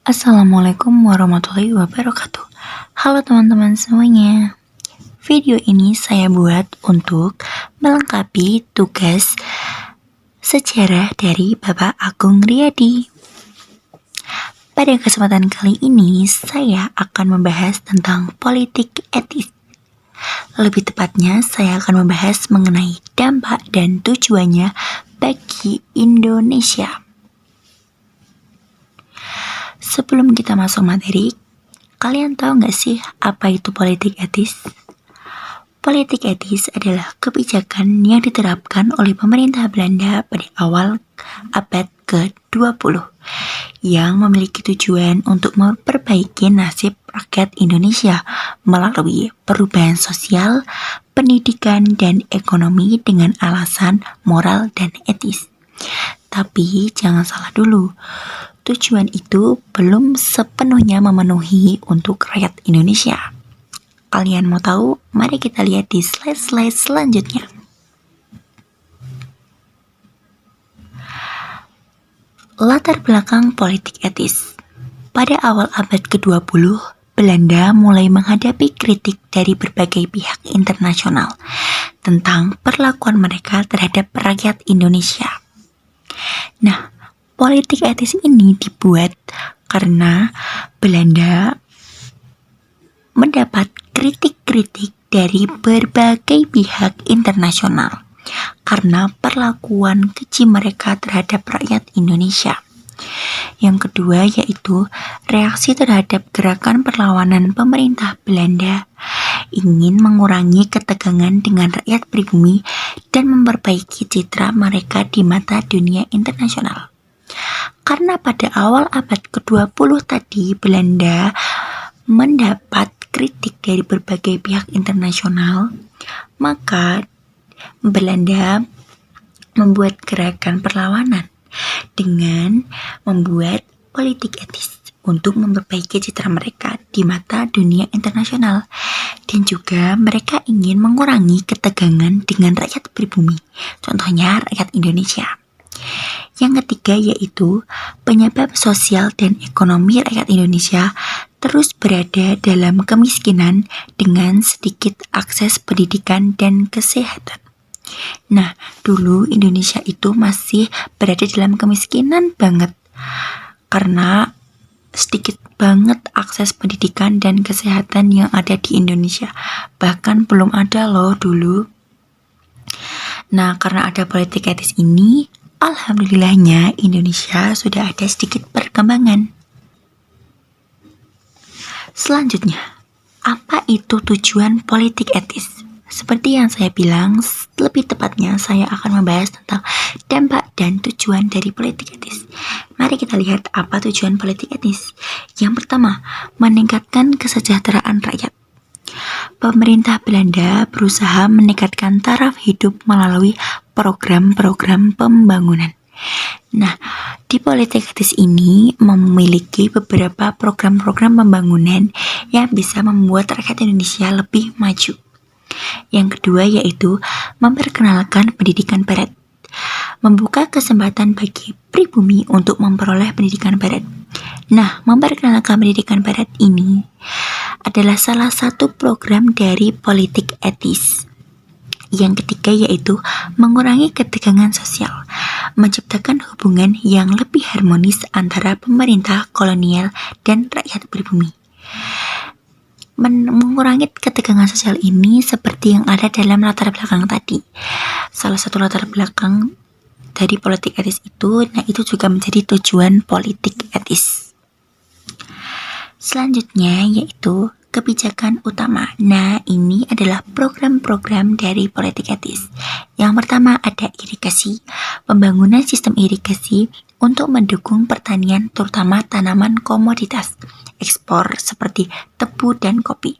Assalamualaikum warahmatullahi wabarakatuh. Halo teman-teman semuanya. Video ini saya buat untuk melengkapi tugas sejarah dari Bapak Agung Riyadi. Pada kesempatan kali ini saya akan membahas tentang politik etis. Lebih tepatnya saya akan membahas mengenai dampak dan tujuannya bagi Indonesia. Sebelum kita masuk materi, kalian tahu nggak sih apa itu politik etis? Politik etis adalah kebijakan yang diterapkan oleh pemerintah Belanda pada awal abad ke-20 yang memiliki tujuan untuk memperbaiki nasib rakyat Indonesia melalui perubahan sosial, pendidikan, dan ekonomi dengan alasan moral dan etis. Tapi jangan salah dulu, tujuan itu belum sepenuhnya memenuhi untuk rakyat Indonesia. Kalian mau tahu? Mari kita lihat di slide-slide selanjutnya. Latar belakang politik etis. Pada awal abad ke-20, Belanda mulai menghadapi kritik dari berbagai pihak internasional tentang perlakuan mereka terhadap rakyat Indonesia. Nah, politik etis ini dibuat karena Belanda mendapat kritik-kritik dari berbagai pihak internasional karena perlakuan keji mereka terhadap rakyat Indonesia. Yang kedua yaitu reaksi terhadap gerakan perlawanan pemerintah Belanda ingin mengurangi ketegangan dengan rakyat pribumi dan memperbaiki citra mereka di mata dunia internasional. Karena pada awal abad ke-20 tadi Belanda mendapat kritik dari berbagai pihak internasional, maka Belanda membuat gerakan perlawanan dengan membuat politik etis untuk memperbaiki citra mereka di mata dunia internasional, dan juga mereka ingin mengurangi ketegangan dengan rakyat pribumi, contohnya rakyat Indonesia. Yang ketiga yaitu penyebab sosial dan ekonomi rakyat Indonesia terus berada dalam kemiskinan dengan sedikit akses pendidikan dan kesehatan. Nah, dulu Indonesia itu masih berada dalam kemiskinan banget karena sedikit banget akses pendidikan dan kesehatan yang ada di Indonesia. Bahkan belum ada loh dulu. Nah, karena ada politik etis ini, alhamdulillahnya Indonesia sudah ada sedikit perkembangan. Selanjutnya, apa itu tujuan politik etis? Seperti yang saya bilang, lebih tepatnya saya akan membahas tentang dampak dan tujuan dari politik etis. Mari kita lihat apa tujuan politik etis. Yang pertama, meningkatkan kesejahteraan rakyat. Pemerintah Belanda berusaha meningkatkan taraf hidup melalui program-program pembangunan. Nah, di politik etis ini memiliki beberapa program-program pembangunan yang bisa membuat rakyat Indonesia lebih maju. Yang kedua yaitu memperkenalkan pendidikan barat, membuka kesempatan bagi pribumi untuk memperoleh pendidikan barat. Nah, memperkenalkan pendidikan barat ini adalah salah satu program dari politik etis. Yang ketiga yaitu mengurangi ketegangan sosial, menciptakan hubungan yang lebih harmonis antara pemerintah kolonial dan rakyat pribumi. Mengurangi ketegangan sosial ini seperti yang ada dalam latar belakang tadi. Salah satu latar belakang dari politik etis itu, nah itu juga menjadi tujuan politik etis. Selanjutnya yaitu kebijakan utama. Nah, ini adalah program-program dari politik etis. Yang pertama ada irigasi, pembangunan sistem irigasi untuk mendukung pertanian terutama tanaman komoditas ekspor seperti tebu dan kopi.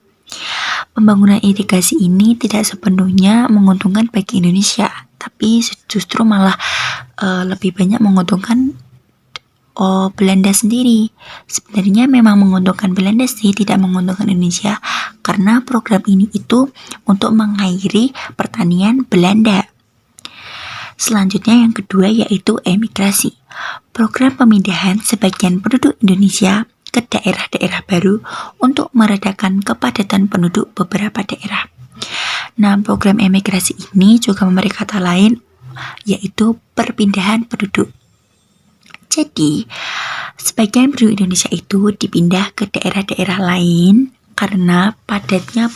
Pembangunan irigasi ini tidak sepenuhnya menguntungkan bagi Indonesia, tapi justru malah lebih banyak menguntungkan Belanda sendiri. Sebenarnya memang menguntungkan Belanda sih, tidak menguntungkan Indonesia, karena program ini itu untuk mengakhiri pertanian Belanda. Selanjutnya yang kedua yaitu emigrasi. Program pemindahan sebagian penduduk Indonesia ke daerah-daerah baru untuk meredakan kepadatan penduduk beberapa daerah. Nah, program emigrasi ini juga memberi kata lain, yaitu perpindahan penduduk. Jadi, sebagian penduduk Indonesia itu dipindah ke daerah-daerah lain karena padatnya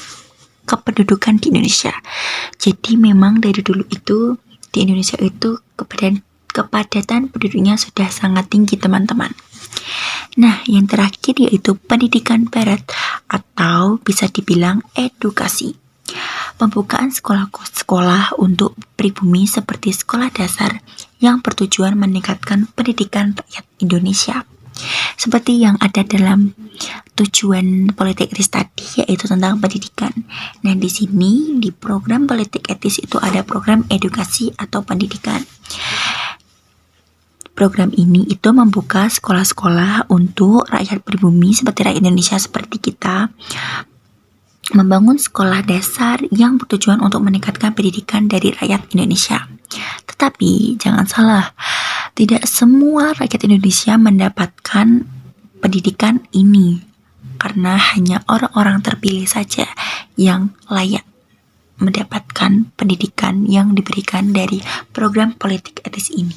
kependudukan di Indonesia. Jadi memang dari dulu itu di Indonesia itu kepadatan penduduknya sudah sangat tinggi, teman-teman. Nah, yang terakhir yaitu pendidikan barat atau bisa dibilang edukasi. Pembukaan sekolah-sekolah untuk pribumi seperti sekolah dasar yang bertujuan meningkatkan pendidikan rakyat Indonesia. Seperti yang ada dalam tujuan politik etis tadi, yaitu tentang pendidikan. Nah, di sini di program politik etis itu ada program edukasi atau pendidikan. Program ini itu membuka sekolah-sekolah untuk rakyat pribumi seperti rakyat Indonesia seperti kita, membangun sekolah dasar yang bertujuan untuk meningkatkan pendidikan dari rakyat Indonesia. Tetapi jangan salah, tidak semua rakyat Indonesia mendapatkan pendidikan ini, karena hanya orang-orang terpilih saja yang layak mendapatkan pendidikan yang diberikan dari program politik etis ini.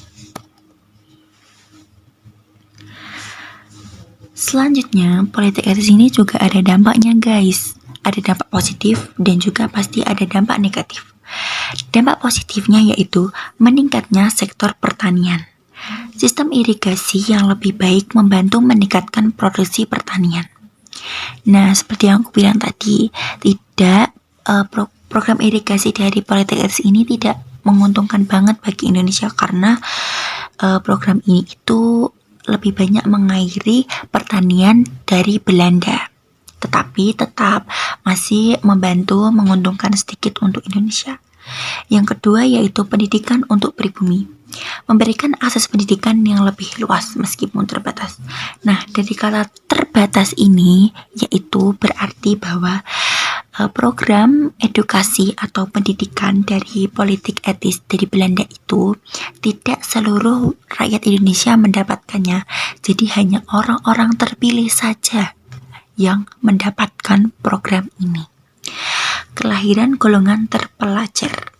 Selanjutnya, politik etis ini juga ada dampaknya, guys. Ada dampak positif dan juga pasti ada dampak negatif. Dampak positifnya yaitu meningkatnya sektor pertanian. Sistem irigasi yang lebih baik membantu meningkatkan produksi pertanian. Nah, seperti yang aku bilang tadi, program irigasi dari politik etis ini tidak menguntungkan banget bagi Indonesia karena program ini itu lebih banyak mengairi pertanian dari Belanda, tetapi tetap masih membantu menguntungkan sedikit untuk Indonesia. Yang kedua yaitu pendidikan untuk pribumi, memberikan akses pendidikan yang lebih luas meskipun terbatas. Nah, dari kata terbatas ini yaitu berarti bahwa program edukasi atau pendidikan dari politik etis dari Belanda itu tidak seluruh rakyat Indonesia mendapatkannya. Jadi hanya orang-orang terpilih saja yang mendapatkan program ini. Kelahiran golongan terpelajar.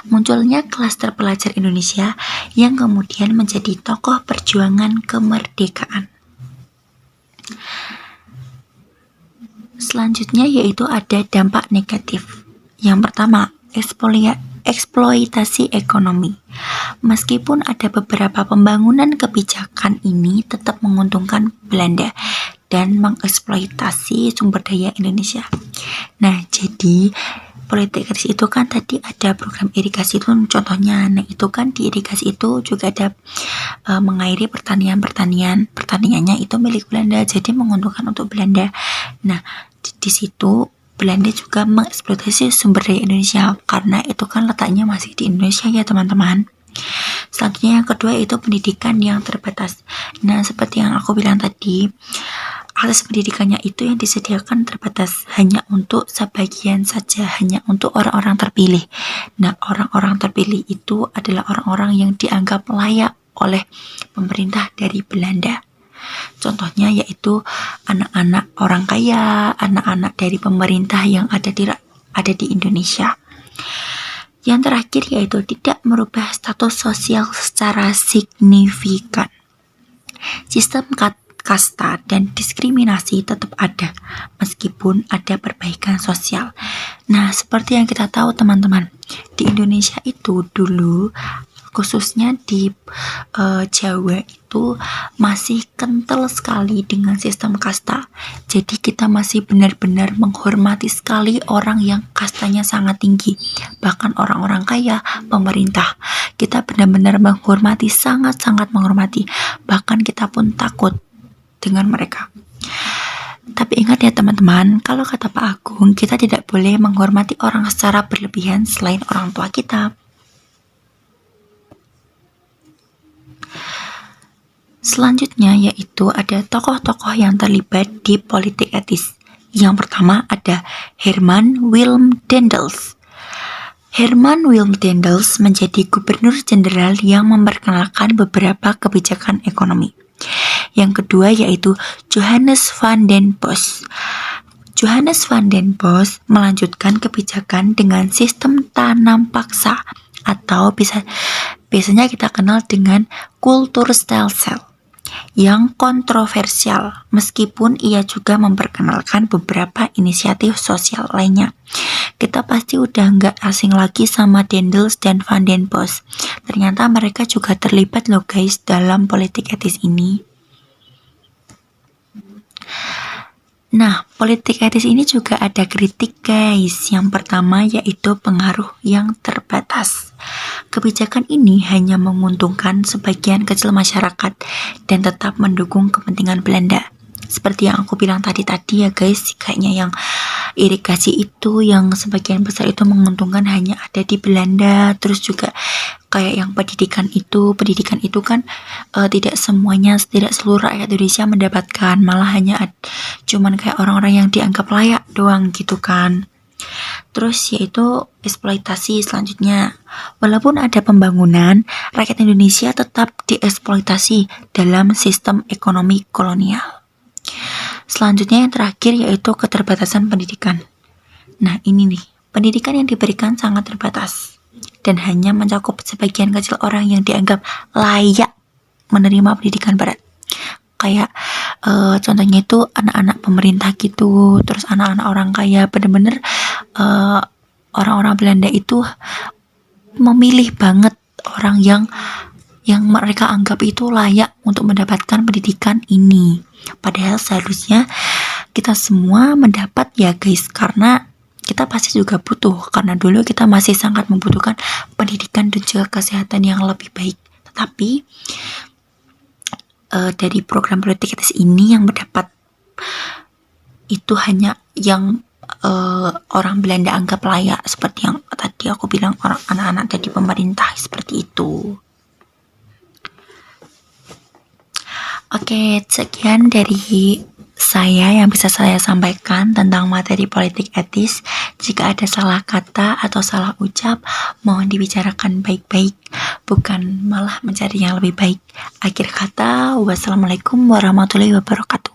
Munculnya kelas terpelajar Indonesia yang kemudian menjadi tokoh perjuangan kemerdekaan. Selanjutnya yaitu ada dampak negatif. Yang pertama, eksploitasi ekonomi. Meskipun ada beberapa pembangunan kebijakan ini tetap menguntungkan Belanda dan mengeksploitasi sumber daya Indonesia. Nah, jadi politik etis itu kan tadi ada program irigasi itu contohnya. Nah, itu kan di irigasi itu juga ada mengairi pertaniannya itu milik Belanda, jadi menguntungkan untuk Belanda. Nah, di situ Belanda juga mengeksploitasi sumber daya Indonesia karena itu kan letaknya masih di Indonesia ya, teman-teman. Selanjutnya yang kedua itu pendidikan yang terbatas. Nah, seperti yang aku bilang tadi, akses pendidikannya itu yang disediakan terbatas, hanya untuk sebagian saja, hanya untuk orang-orang terpilih. Nah, orang-orang terpilih itu adalah orang-orang yang dianggap layak oleh pemerintah dari Belanda. Contohnya yaitu anak-anak orang kaya, anak-anak dari pemerintah yang ada di Indonesia. Yang terakhir yaitu tidak merubah status sosial secara signifikan. Sistem kasta dan diskriminasi tetap ada meskipun ada perbaikan sosial. Nah, seperti yang kita tahu teman-teman, di Indonesia itu dulu khususnya di Jawa itu masih kental sekali dengan sistem kasta. Jadi kita masih benar-benar menghormati sekali orang yang kastanya sangat tinggi. Bahkan orang-orang kaya, pemerintah. Kita benar-benar menghormati, sangat-sangat menghormati. Bahkan kita pun takut dengan mereka. Tapi ingat ya teman-teman, kalau kata Pak Agung, kita tidak boleh menghormati orang secara berlebihan selain orang tua kita. Selanjutnya yaitu ada tokoh-tokoh yang terlibat di politik etis. Yang pertama ada Herman Willem Daendels. Herman Willem Daendels menjadi gubernur jenderal yang memperkenalkan beberapa kebijakan ekonomi. Yang kedua yaitu Johannes van den Bos. Johannes van den Bos melanjutkan kebijakan dengan sistem tanam paksa atau biasanya kita kenal dengan Kulturstelsel yang kontroversial, meskipun ia juga memperkenalkan beberapa inisiatif sosial lainnya. Kita pasti udah nggak asing lagi sama Daendels dan Van den Bos. Ternyata mereka juga terlibat loh guys dalam politik etis ini. Nah, politik etis ini juga ada kritik guys. Yang pertama yaitu pengaruh yang terbatas. Kebijakan ini hanya menguntungkan sebagian kecil masyarakat dan tetap mendukung kepentingan Belanda. Seperti yang aku bilang tadi ya guys, kayaknya yang irigasi itu yang sebagian besar itu menguntungkan hanya ada di Belanda. Terus juga kayak yang pendidikan itu kan tidak seluruh rakyat Indonesia mendapatkan, malah hanya cuman kayak orang-orang yang dianggap layak doang gitu kan. Terus yaitu eksploitasi selanjutnya. Walaupun ada pembangunan, rakyat Indonesia tetap dieksploitasi dalam sistem ekonomi kolonial. Selanjutnya yang terakhir yaitu keterbatasan pendidikan. Nah ini nih, pendidikan yang diberikan sangat terbatas dan hanya mencakup sebagian kecil orang yang dianggap layak menerima pendidikan barat. Kayak contohnya itu anak-anak pemerintah gitu, terus anak-anak orang kaya. Bener-bener orang-orang Belanda itu memilih banget orang yang mereka anggap itu layak untuk mendapatkan pendidikan ini. Padahal seharusnya kita semua mendapat ya guys, karena kita pasti juga butuh, karena dulu kita masih sangat membutuhkan pendidikan dan juga kesehatan yang lebih baik. Tetapi dari program politik etis ini yang mendapat itu hanya yang orang Belanda anggap layak, seperti yang tadi aku bilang, orang anak-anak dari pemerintah seperti itu. Oke, sekian dari saya yang bisa saya sampaikan tentang materi politik etis. Jika ada salah kata atau salah ucap, mohon dibicarakan baik-baik, bukan malah mencari yang lebih baik. Akhir kata, wassalamualaikum warahmatullahi wabarakatuh.